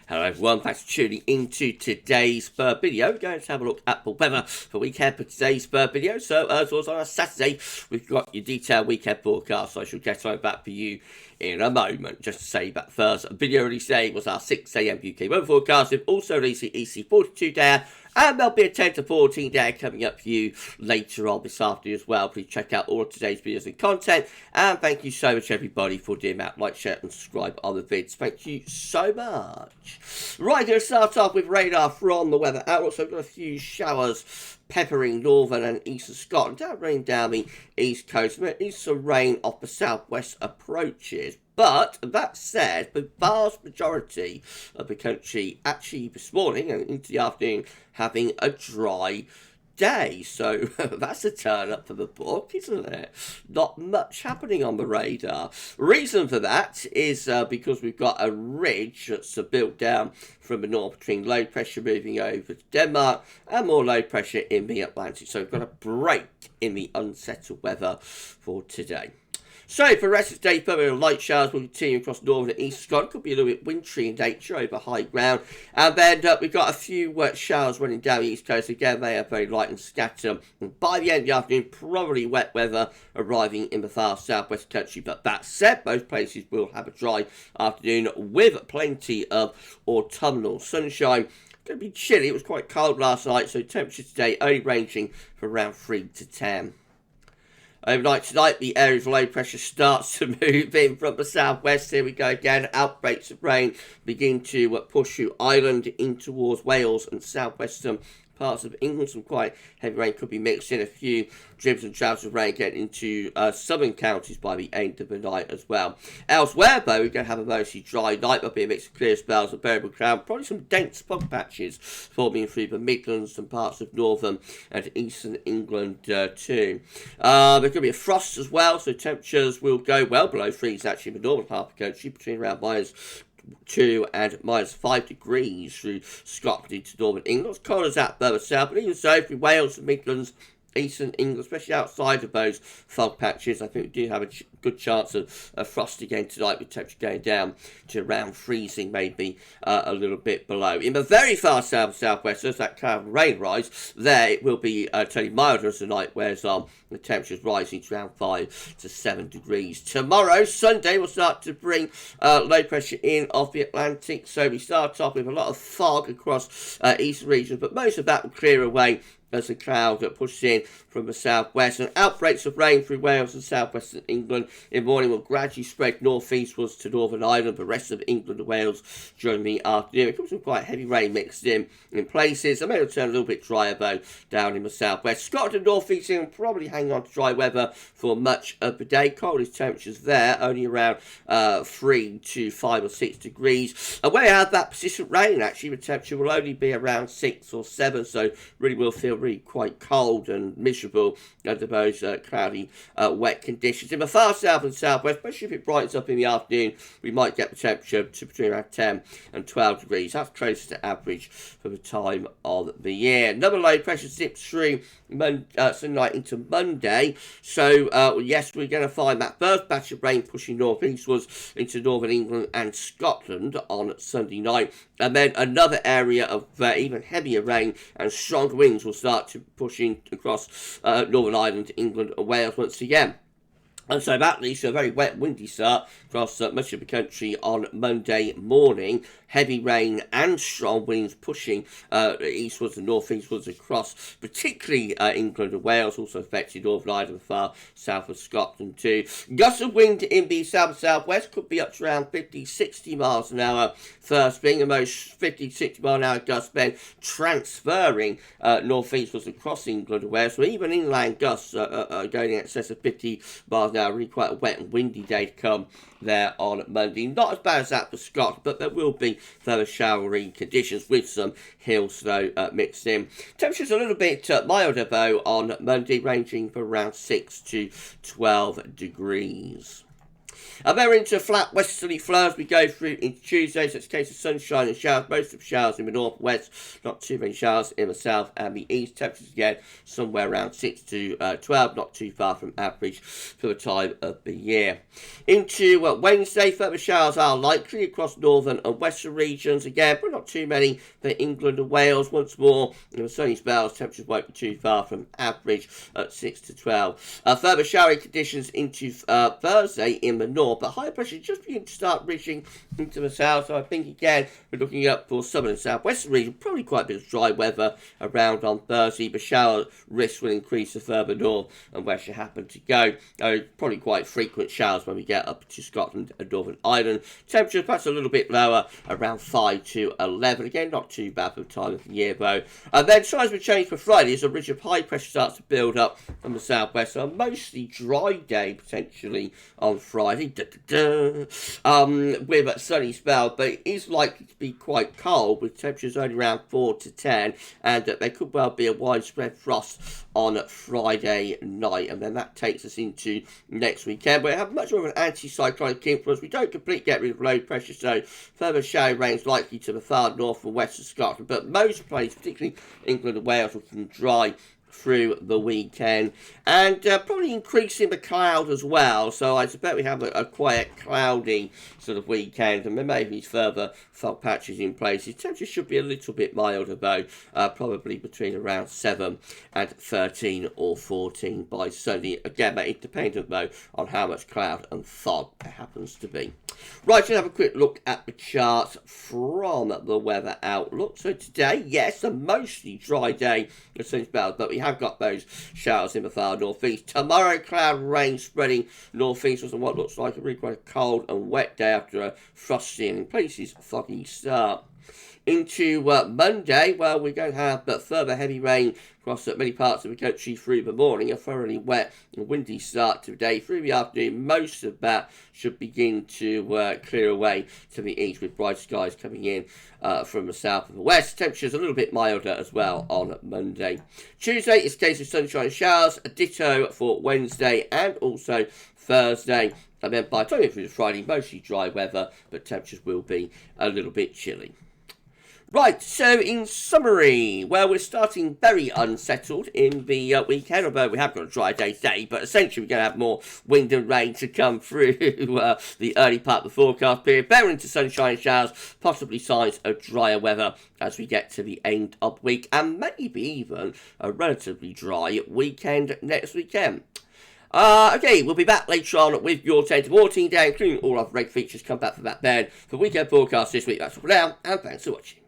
Hello everyone, thanks for tuning into today's video. We're going to have a look at the weather for weekend for today's video. So as was on a Saturday, we've got your detailed weekend forecast, so I shall get right back for you in a moment. Just to say that first video release day was our 6 AM UK weather forecast. We've also released the EC42 day, and there'll be a 10 to 14 day coming up for you later on this afternoon as well. Please check out all of today's videos and content. And thank you so much, everybody, for doing that. Like, share, and subscribe on the vids. Thank you so much. Right, going to start off with radar from the weather outlook. So we've got a few showers peppering northern and eastern Scotland. Don't rain down the east coast. There is some rain off the southwest approaches. But that said, the vast majority of the country actually this morning and into the afternoon having a dry day. So that's a turn up for the book, isn't it? Not much happening on the radar. Reason for that is because we've got a ridge that's built down from the north between low pressure moving over to Denmark and more low pressure in the Atlantic. So we've got a break in the unsettled weather for today. So, for the rest of the day, permanent light showers will continue across northern and eastern Scotland. Could be a little bit wintry in nature over high ground. And then we've got a few showers running down the east coast. Again, they are very light and scattered. And by the end of the afternoon, probably wet weather arriving in the far southwest country. But that said, most places will have a dry afternoon with plenty of autumnal sunshine. It's going to be chilly. It was quite cold last night, so temperature today only ranging from around 3 to 10. Overnight tonight, the area's low pressure starts to move in from the southwest. Here we go again. Outbreaks of rain begin to push through Ireland in towards Wales and southwestern parts of England. Some quite heavy rain could be mixed in. A few dribs and drabs of rain getting into southern counties by the end of the night as well. Elsewhere, though, we're going to have a mostly dry night. There'll be a mix of clear spells of variable cloud. Probably some dense fog patches forming through the Midlands and parts of northern and eastern England too. There could be a frost as well, so temperatures will go well below freeze actually in the northern half of the country, between around -2 and -5 degrees through Scotland into northern England. As cold as that further south, but even so, through Wales and Midlands, eastern England, especially outside of those fog patches, I think we do have a good chance of frost again tonight, with temperature going down to around freezing, maybe a little bit below. In the very far south and southwest, as that cloud and rain rise, there it will be totally milder as the night wears on. The temperature's rising to around 5 to 7 degrees. Tomorrow, Sunday, we'll start to bring low pressure in off the Atlantic. So we start off with a lot of fog across eastern regions, but most of that will clear away as the cloud that pushes in from the southwest. And outbreaks of rain through Wales and southwestern England in the morning will gradually spread northeastwards to Northern Ireland, the rest of England and Wales during the afternoon. It comes with quite heavy rain mixed in places. It may turn a little bit drier though down in the southwest. Scotland and northeast England probably hang on to dry weather for much of the day. Coldest temperatures there, only around 3 to 5 or 6 degrees. And where you have that persistent rain, actually, the temperature will only be around 6 or 7, so really will feel really quite cold and miserable under those cloudy, wet conditions. In the far south and southwest, especially if it brightens up in the afternoon, we might get the temperature to between around 10 and 12 degrees. That's closer to average for the time of the year. Another low pressure zips through Sunday night into Monday. So, yes, we're going to find that first batch of rain pushing northeastwards into northern England and Scotland on Sunday night. And then another area of even heavier rain and stronger winds will start to push in across Northern Ireland, England and Wales once again. And so that leads to a very wet, windy start across much of the country on Monday morning. Heavy rain and strong winds pushing eastwards and northeastwards across, particularly England and Wales, also affecting Northern Ireland and far south of Scotland too. Gusts of wind in the south and southwest could be up to around 50-60 miles an hour first thing, and most 50-60 mile an hour gusts then transferring northeastwards across England and Wales. So even inland gusts are going in excess of 50 miles an hour. Really quite a wet and windy day to come there on Monday. Not as bad as that for Scotland, but there will be further showery conditions with some hill snow mixed in. Temperatures a little bit milder though on Monday, ranging from around 6 to 12 degrees. And then into flat westerly flow as we go through into Tuesday. So it's a case of sunshine and showers, most of showers in the northwest, not too many showers in the south and the east. Temperatures again somewhere around 6 to 12, not too far from average for the time of the year. Into Wednesday, further showers are likely across northern and western regions again, but not too many for England and Wales. Once more, in the sunny spells, temperatures won't be too far from average at 6 to 12. Further showery conditions into Thursday in the north, but high pressure just beginning to start reaching into the south. So I think again we're looking up for southern and southwestern region, probably quite a bit of dry weather around on Thursday, but shower risks will increase the further north and west you happen to go. Probably quite frequent showers when we get up to Scotland and Northern Ireland. Temperature perhaps a little bit lower, around 5 to 11. Again, not too bad for the time of the year though. And then signs will change for Friday as a ridge of high pressure starts to build up from the southwest. So a mostly dry day potentially on Friday. With a sunny spell, but it is likely to be quite cold with temperatures only around 4 to 10, and there could well be a widespread frost on Friday night, and then that takes us into next weekend. We have much more of an anti-cyclonic influence. We don't completely get rid of low pressure, so further shower rains likely to the far north and west of Scotland, but most places, particularly England and Wales, looking dry through the weekend, and probably increasing the cloud as well. So I suspect we have a quiet, cloudy sort of weekend, and there may be further fog patches in places. Temperatures should be a little bit milder though, probably between around 7 and 13 or 14 by Sunday. Again, that is dependent though on how much cloud and fog there happens to be. Right, let's have a quick look at the charts from the weather outlook. So today, yes, a mostly dry day, the sun's spells, but we have got those showers in the far northeast. Tomorrow, cloud and rain spreading northeast and what looks like a really quite cold and wet day after a frosty and in places foggy start. Into Monday, well, we're going to have further heavy rain across many parts of the country through the morning. A thoroughly wet and windy start to the day. Through the afternoon, most of that should begin to clear away to the east with bright skies coming in from the south and the west. Temperatures a little bit milder as well on Monday. Tuesday, it's a case of sunshine and showers. A ditto for Wednesday and also Thursday. And then by the time we get through Friday, mostly dry weather, but temperatures will be a little bit chilly. Right, so in summary, well, we're starting very unsettled in the weekend, although we have got a dry day today, but essentially we're going to have more wind and rain to come through the early part of the forecast period. Better into sunshine showers, possibly signs of drier weather as we get to the end of the week, and maybe even a relatively dry weekend next weekend. Okay, we'll be back later on with your 10 to 14 day, including all our regular features. Come back for that then. For weekend forecast this week, that's all for now, and thanks for watching.